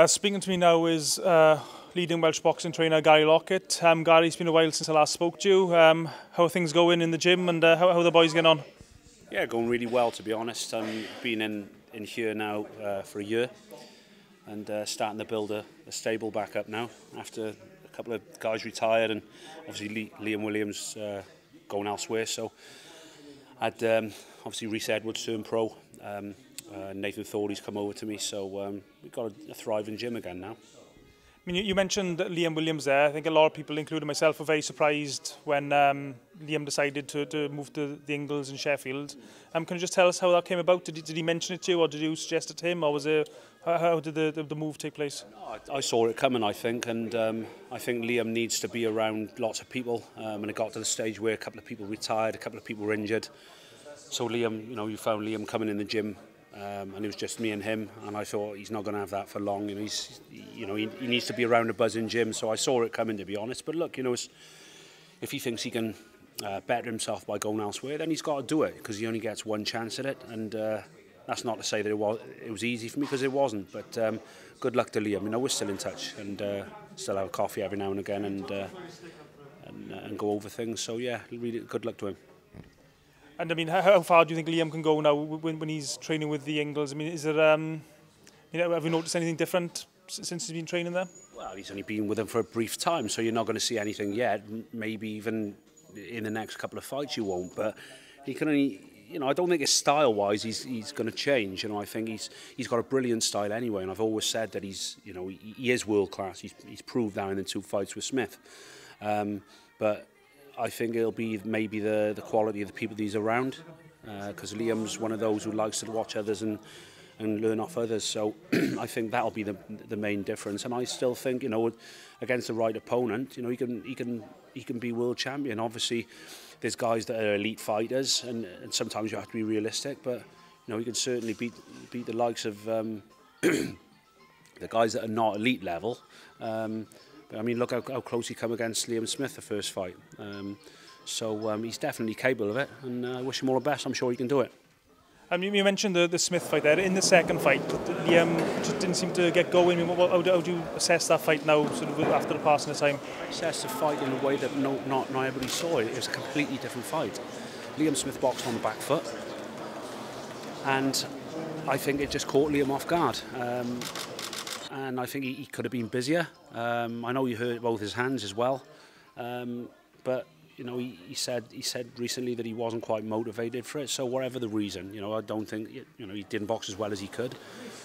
Speaking to me now is leading Welsh boxing trainer Gary Lockett. Gary, it's been a while since I last spoke to you. How are things going in the gym and how are the boys getting on? Yeah, going really well, to be honest. I've been in here now for a year and starting to build a stable back up now after a couple of guys retired and obviously L.Williams going elsewhere. So I had obviously Rhys Edwards turned pro. Nathan Thorley's come over to me, so we've got a thriving gym again now. I mean, you mentioned L.Williams there. I think a lot of people, including myself, were very surprised when Liam decided to move to the Ingles in Sheffield. Can you just tell us how that came about? Did he mention it to you, or did you suggest it to him, or was it how did the move take place? No, I saw it coming, I think, and I think Liam needs to be around lots of people. And it got to the stage where a couple of people retired, a couple of people were injured. So Liam, you found Liam coming in the gym. And it was just me and him, and I thought he's not going to have that for long. He needs to be around a buzzing gym. So I saw it coming, to be honest. But look, if he thinks he can better himself by going elsewhere, then he's got to do it because he only gets one chance at it. And that's not to say that it was easy for me, because it wasn't. But good luck to Liam. We're still in touch and still have a coffee every now and again and go over things. So yeah, really good luck to him. And I mean, how far do you think Liam can go now when he's training with the Ingles? I mean, is there, have you noticed anything different since he's been training there? Well, he's only been with them for a brief time, so you're not going to see anything yet. Maybe even in the next couple of fights you won't. But he can only, I don't think his style-wise he's going to change. I think he's got a brilliant style anyway, and I've always said that he is world class. He's proved that in the 2 fights with Smith. But I think it'll be maybe the quality of the people that he's around, because Liam's one of those who likes to watch others and learn off others. So I think that'll be the main difference. And I still think, against the right opponent, he can be world champion. Obviously, there's guys that are elite fighters, and sometimes you have to be realistic. But he can certainly beat the likes of the guys that are not elite level. I mean, look how close he came against Liam Smith the first fight. So he's definitely capable of it, and I wish him all the best. I'm sure he can do it. You mentioned the Smith fight there. In the second fight, Liam just didn't seem to get going. I mean, how do you assess that fight now, sort of after the passing of time? Assess the fight in a way that not everybody saw it. It was a completely different fight. Liam Smith boxed on the back foot, and I think it just caught Liam off guard. And I think he could have been busier. I know he hurt both his hands as well, but he said recently that he wasn't quite motivated for it. So whatever the reason, I don't think he didn't box as well as he could.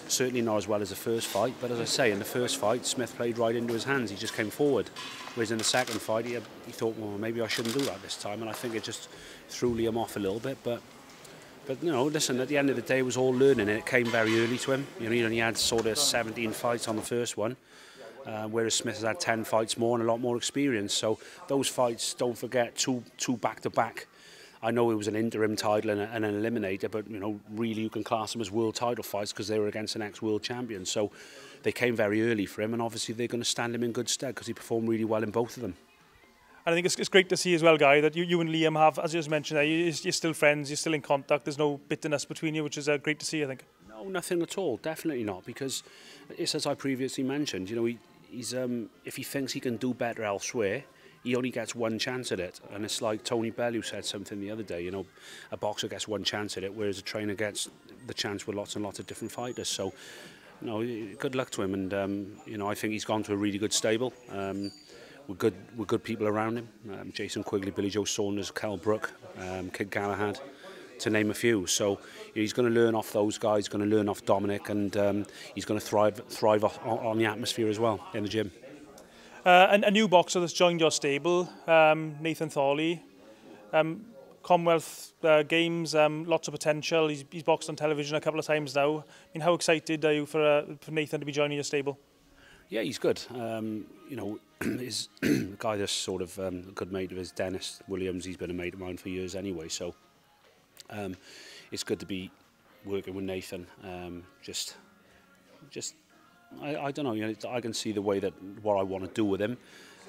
Certainly not as well as the first fight. But as I say, in the first fight, Smith played right into his hands. He just came forward. Whereas in the second fight, he thought, well, maybe I shouldn't do that this time. And I think it just threw Liam off a little bit. But listen, at the end of the day, it was all learning, and it came very early to him. He only had sort of 17 fights on the first one, whereas Smith has had 10 fights more and a lot more experience. So those fights, don't forget, two back-to-back. I know it was an interim title and an eliminator, but really you can class them as world title fights because they were against an ex-world champion. So they came very early for him, and obviously they're going to stand him in good stead because he performed really well in both of them. And I think it's great to see as well, Guy, that you and Liam have, as you just mentioned, you're still friends, you're still in contact, there's no bitterness between you, which is great to see, I think. No, nothing at all, definitely not, because it's as I previously mentioned, he's if he thinks he can do better elsewhere, he only gets one chance at it. And it's like Tony Bell, who said something the other day, a boxer gets one chance at it, whereas a trainer gets the chance with lots and lots of different fighters. So, good luck to him, and I think he's gone to a really good stable. With good people around him, Jason Quigley, Billy Joe Saunders, Cal Brook, Kid Galahad, to name a few. So he's going to learn off those guys, he's going to learn off Dominic, and he's going to thrive on the atmosphere as well in the gym. A new boxer that's joined your stable, Nathan Thorley. Commonwealth Games, lots of potential. He's boxed on television a couple of times now. I mean, how excited are you for Nathan to be joining your stable? Yeah, he's good. He's the guy that's sort of a good mate of his, Dennis Williams. He's been a mate of mine for years anyway. So it's good to be working with Nathan. I don't know. I can see the way that what I want to do with him.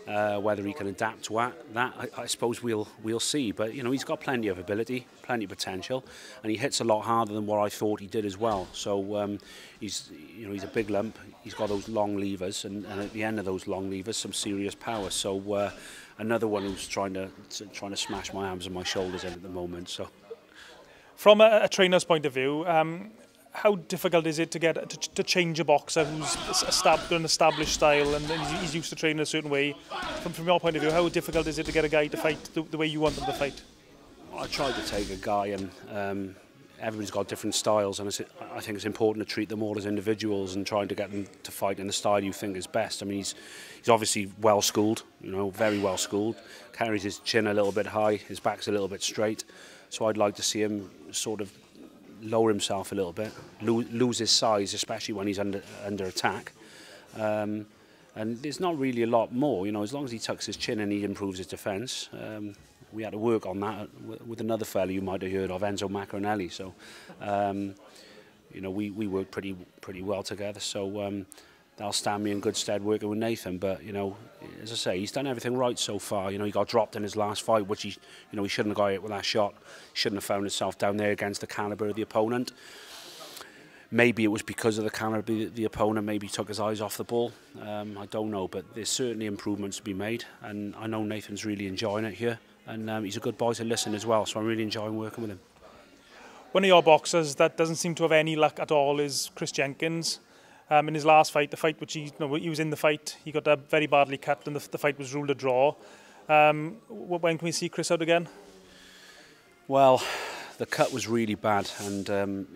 Whether he can adapt to that, I suppose we'll see. But you know, he's got plenty of ability, plenty of potential, and he hits a lot harder than what I thought he did as well. So he's a big lump. He's got those long levers, and at the end of those long levers, some serious power. So another one who's trying to smash my arms and my shoulders in at the moment. So, from a trainer's point of view, how difficult is it to get to change a boxer who's got an established style and he's used to training a certain way? From your point of view, how difficult is it to get a guy to fight the way you want them to fight? Well, I tried to take a guy, and everybody's got different styles, and I think it's important to treat them all as individuals and trying to get them to fight in the style you think is best. I mean, he's obviously well schooled, you know, very well schooled. Carries his chin a little bit high, his back's a little bit straight. So I'd like to see him sort of lower himself a little bit, lose his size, especially when he's under attack. And there's not really a lot more, you know, as long as he tucks his chin and he improves his defence. We had to work on that with another fella you might have heard of, Enzo Macronelli. So, you know, we worked pretty well together. So that'll stand me in good stead working with Nathan. But you know, as I say, he's done everything right so far. You know, he got dropped in his last fight, which he shouldn't have got hit with that shot. He shouldn't have found himself down there against the calibre of the opponent. Maybe it was because of the calibre of the opponent. Maybe he took his eyes off the ball. I don't know, but there's certainly improvements to be made, and I know Nathan's really enjoying it here. And he's a good boy to listen as well, so I'm really enjoying working with him. One of your boxers that doesn't seem to have any luck at all is Rhys Jenkins. In his last fight, the fight which he was in the fight, he got very badly cut and the fight was ruled a draw. When can we see Rhys out again? Well, the cut was really bad, and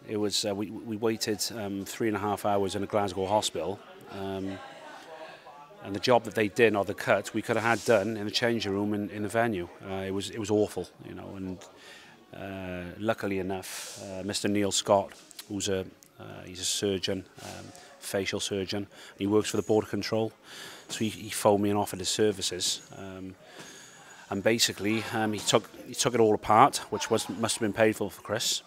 it was we waited 3.5 hours in a Glasgow hospital. And the job that they did, or the cut, we could have had done in the changing room in the venue. It was awful, you know. And luckily enough, Mr. Neil Scott, who's he's a surgeon, facial surgeon. He works for the Border Control, so he phoned me and offered his services. And basically, he took it all apart, which must have been painful for Rhys.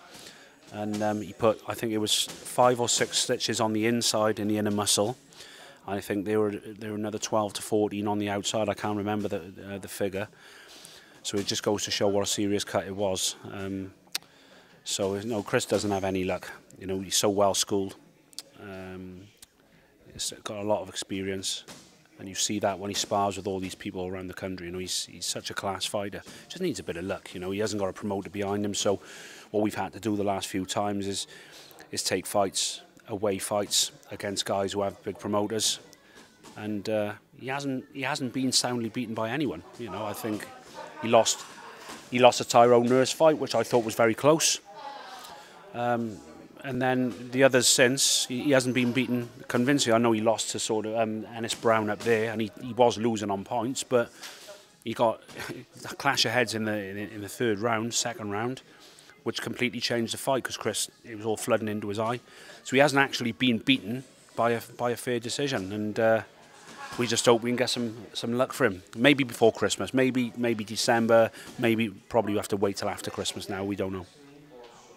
And he put, I think it was 5 or 6 stitches on the inside in the inner muscle. I think there were another 12 to 14 on the outside. I can't remember the figure. So it just goes to show what a serious cut it was. So no, Rhys doesn't have any luck. You know, he's so well schooled. He's got a lot of experience, and you see that when he spars with all these people around the country. You know, he's such a class fighter. Just needs a bit of luck. You know, he hasn't got a promoter behind him. So what we've had to do the last few times is take fights, away fights against guys who have big promoters, and he hasn't been soundly beaten by anyone. You know, I think he lost a Tyrone Nurse fight, which I thought was very close, and then the others since, he hasn't been beaten convincingly. I know he lost to sort of Ennis Brown up there, and he was losing on points, but he got a clash of heads in the third round, second round, which completely changed the fight because Rhys, it was all flooding into his eye. So he hasn't actually been beaten by a fair decision, and we just hope we can get some luck for him. Maybe before Christmas, maybe December, probably we have to wait till after Christmas now, we don't know.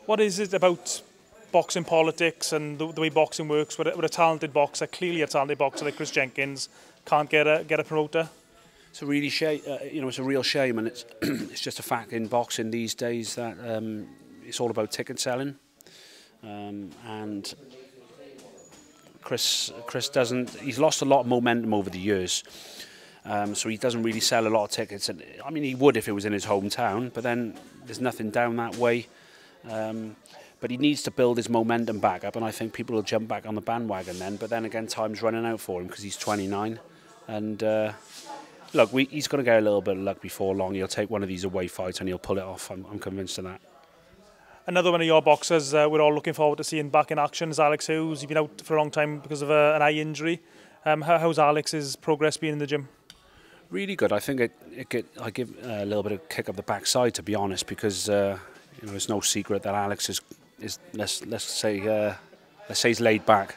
What is it about boxing politics and the way boxing works with a talented boxer, clearly a talented boxer like Rhys Jenkins, can't get a promoter? It's a really shame, you know, it's a real shame, and it's just a fact in boxing these days that it's all about ticket selling, and Rhys doesn't. He's lost a lot of momentum over the years, so he doesn't really sell a lot of tickets. And I mean, he would if it was in his hometown, but then there's nothing down that way. But he needs to build his momentum back up, and I think people will jump back on the bandwagon then. But then again, time's running out for him because he's 29, and look, he's going to get a little bit of luck before long. He'll take one of these away fights and he'll pull it off. I'm convinced of that. Another one of your boxers we're all looking forward to seeing back in action is Alex Hughes. He's been out for a long time because of an eye injury. How's Alex's progress been in the gym? Really good. I think I give a little bit of kick up the backside, to be honest, because you know, it's no secret that Alex is let's say he's laid back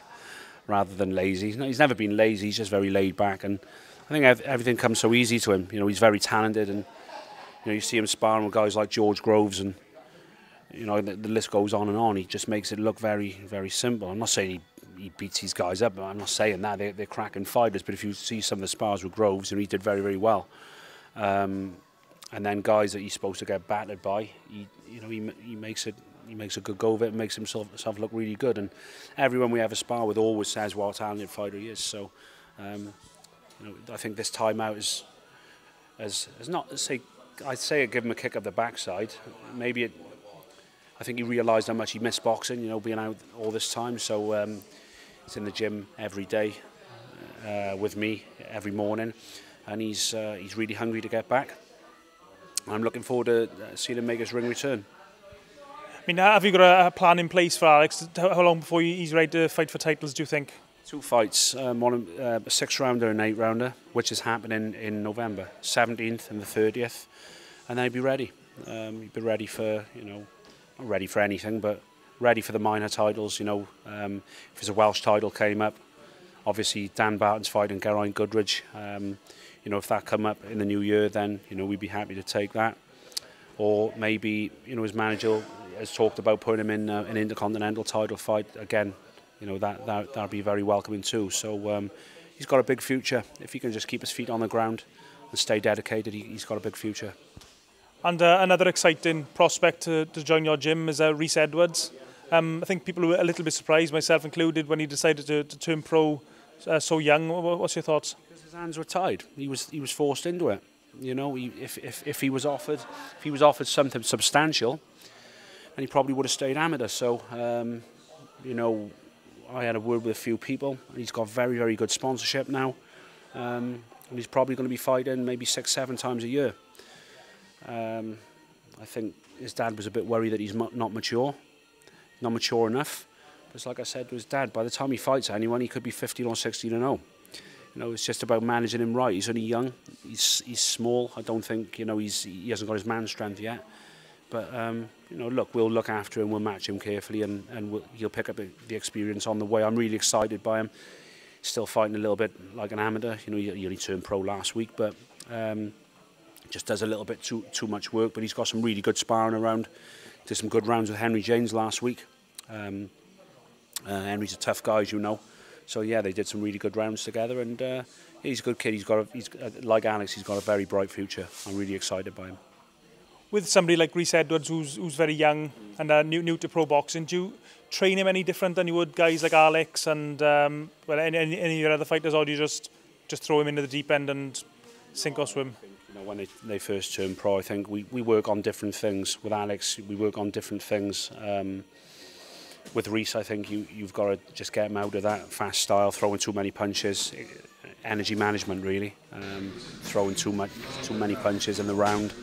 rather than lazy. He's never been lazy. He's just very laid back, and I think everything comes so easy to him. You know, he's very talented, and you know, you see him sparring with guys like George Groves, and you know, the list goes on and on. He just makes it look very, very simple. I'm not saying he beats these guys up. I'm not saying that they're cracking fighters, but if you see some of the spars with Groves, he did very, very well. And then guys that he's supposed to get battered by, he makes a good go of it and makes himself look really good. And everyone we ever spar with always says what a talented fighter he is. So I think this time out is not say, I'd say it give him a kick up the backside. Maybe I think he realised how much he missed boxing, being out all this time. So he's in the gym every day with me every morning, and he's really hungry to get back. I'm looking forward to seeing him make his ring return. I mean, have you got a plan in place for Alex? How long before he's ready to fight for titles, do you think? 2 fights, one a 6-rounder and an 8-rounder, which is happening in November, 17th and the 30th, and then he'd be ready. He'd be ready for, not ready for anything, but ready for the minor titles. If there's a Welsh title came up, obviously Dan Barton's fighting Geraint Goodridge. If that come up in the new year, then we'd be happy to take that. Or maybe his manager has talked about putting him in an intercontinental title fight again. That'd be very welcoming too. So he's got a big future. If he can just keep his feet on the ground and stay dedicated, he's got a big future. And another exciting prospect to join your gym is Rhys Edwards. I think people were a little bit surprised, myself included, when he decided to turn pro so young. What's your thoughts? Because his hands were tied. He was forced into it. If he was offered something substantial, and he probably would have stayed amateur. So I had a word with a few people, and he's got very, very good sponsorship now, and he's probably going to be fighting maybe 6-7 times a year. I think his dad was a bit worried that he's not mature enough. But like I said to his dad, by the time he fights anyone, he could be 15 or 16-0. It's just about managing him right. He's only young. He's small. I don't think he hasn't got his man strength yet. But look, we'll look after him. We'll match him carefully, and he'll pick up the experience on the way. I'm really excited by him. Still fighting a little bit like an amateur. He only turned pro last week, but just does a little bit too much work. But he's got some really good sparring around. Did some good rounds with Henry James last week. Henry's a tough guy, as you know. So yeah, they did some really good rounds together, and he's a good kid. He's like Alex. He's got a very bright future. I'm really excited by him. With somebody like Rhys Edwards, who's very young and new to pro boxing, do you train him any different than you would guys like Alex and any of your other fighters, or do you just throw him into the deep end and sink or swim? When they first turn pro, I think we work on different things. With Alex, we work on different things. With Rhys, I think you've got to just get him out of that fast style, throwing too many punches, energy management really, throwing too many punches in the round.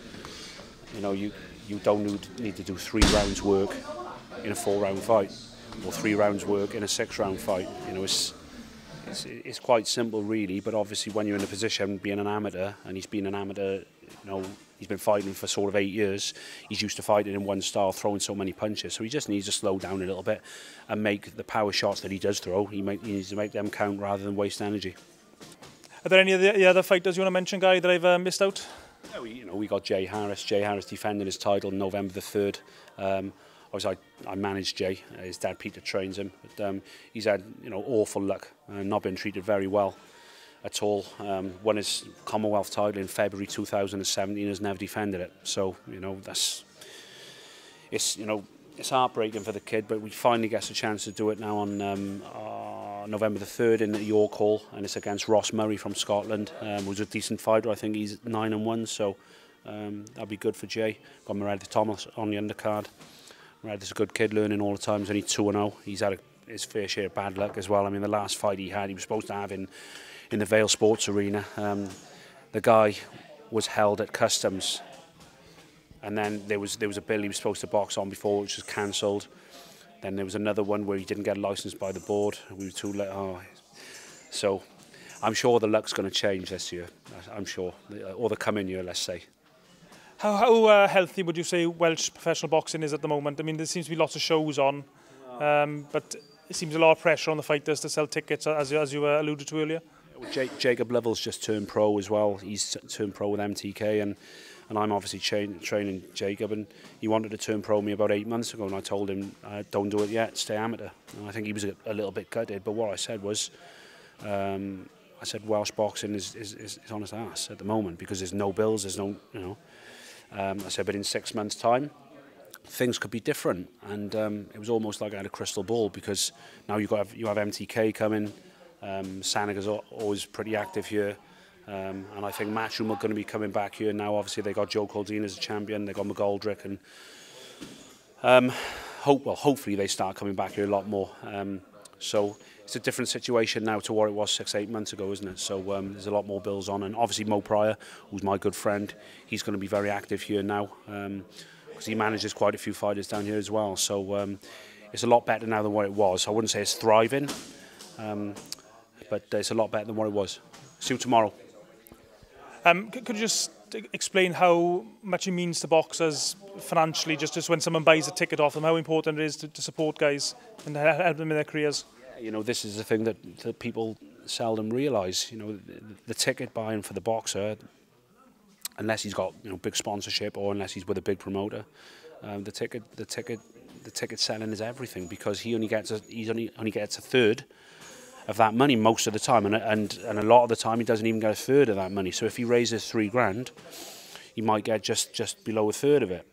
You don't need to do 3 rounds work in a 4-round fight, or 3 rounds work in a 6-round fight. It's quite simple really, but obviously when you're in a position being an amateur, and he's been an amateur, he's been fighting for sort of 8 years, he's used to fighting in one style, throwing so many punches, so he just needs to slow down a little bit and make the power shots that he does throw, he needs to make them count rather than waste energy. Are there any of the other fighters you want to mention, Guy, that I've missed out? Yeah, we got Jay Harris. Jay Harris defending his title November the 3rd. Obviously, I managed Jay. His dad Peter trains him. But, he's had awful luck and not been treated very well at all. Won his Commonwealth title in February 2017. Has never defended it. So it's heartbreaking for the kid. But we finally gets a chance to do it now on November the 3rd in York Hall, and it's against Ross Murray from Scotland, who's a decent fighter. I think he's 9-1, so that'll be good for Jay. Got Meredith Thomas on the undercard. Meredith's a good kid, learning all the time. He's only 2-0. He's had his fair share of bad luck as well. I mean, the last fight he was supposed to have in the Vale Sports Arena. The guy was held at customs, and then there was a bill he was supposed to box on before, which was cancelled. Then there was another one where he didn't get licensed by the board. We were too late. So I'm sure the luck's going to change this year. I'm sure, or the coming year, let's say. How healthy would you say Welsh professional boxing is at the moment? I mean, there seems to be lots of shows on, but it seems a lot of pressure on the fighters to sell tickets, as you alluded to earlier. Jacob Lovell's just turned pro as well. He's turned pro with MTK, and and I'm obviously training Jacob, and he wanted to turn pro me about 8 months ago, and I told him, don't do it yet, stay amateur. And I think he was a little bit gutted, but what I said was, I said Welsh boxing is on its ass at the moment because there's no bills, there's no, you know. I said, but in 6 months' time, things could be different, and it was almost like I had a crystal ball because now you have MTK coming, Sanaga's always pretty active here. And I think Matchroom are going to be coming back here now. Obviously, they got Joe Caldine as a champion. They got McGoldrick, and hopefully they start coming back here a lot more. So it's a different situation now to what it was 6-8 months ago, isn't it? So there's a lot more bills on, and obviously Mo Pryor, who's my good friend, he's going to be very active here now because he manages quite a few fighters down here as well. So it's a lot better now than what it was. I wouldn't say it's thriving, but it's a lot better than what it was. See you tomorrow. Could you just explain how much it means to boxers financially, just when someone buys a ticket off them, how important it is to support guys and help them in their careers? You know, this is the thing that people seldom realise. You know, the ticket buying for the boxer, unless he's got big sponsorship or unless he's with a big promoter, the ticket selling is everything because he only gets a third of that money most of the time, and a lot of the time he doesn't even get a third of that money. So if he raises $3,000, he might get just below a third of it.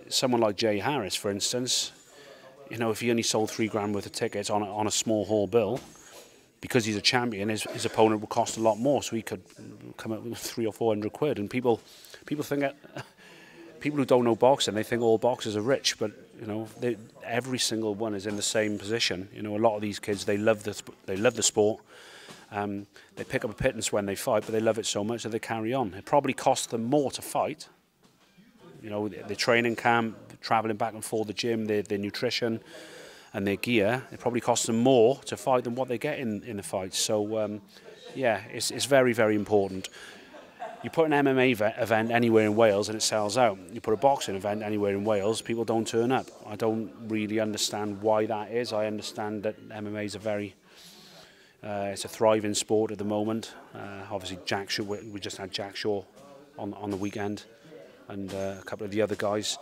Someone like Jay Harris, for instance, if he only sold $3,000 worth of tickets on a small hall bill, because he's a champion, his opponent would cost a lot more. So he could come up with 300 or 400 quid. And people think that people who don't know boxing, they think all boxers are rich, but every single one is in the same position. A lot of these kids, they love the sport. They pick up a pittance when they fight, but they love it so much that they carry on. It probably costs them more to fight. The training camp, travelling back and forth, the gym, their nutrition, and their gear. It probably costs them more to fight than what they get in the fights. So yeah, it's very, very important. You put an MMA event anywhere in Wales and it sells out. You put a boxing event anywhere in Wales, people don't turn up. I don't really understand why that is. I understand that MMA is it's a thriving sport at the moment. Obviously, Jack Shaw, we just had Jack Shaw on the weekend, and a couple of the other guys.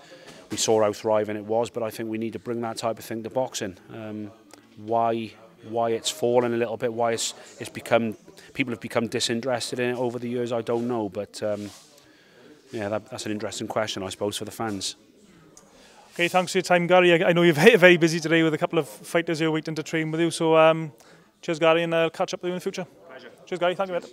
We saw how thriving it was, but I think we need to bring that type of thing to boxing. Why it's fallen a little bit, why it's become, people have become disinterested in it over the years, I don't know, but yeah, that's an interesting question, I suppose, for the fans. Okay, thanks for your time, Gary. I know you're very busy today with a couple of fighters who are waiting to train with you, so cheers, Gary, and I'll catch up with you in the future. Pleasure. Cheers, Gary. Thank you, mate.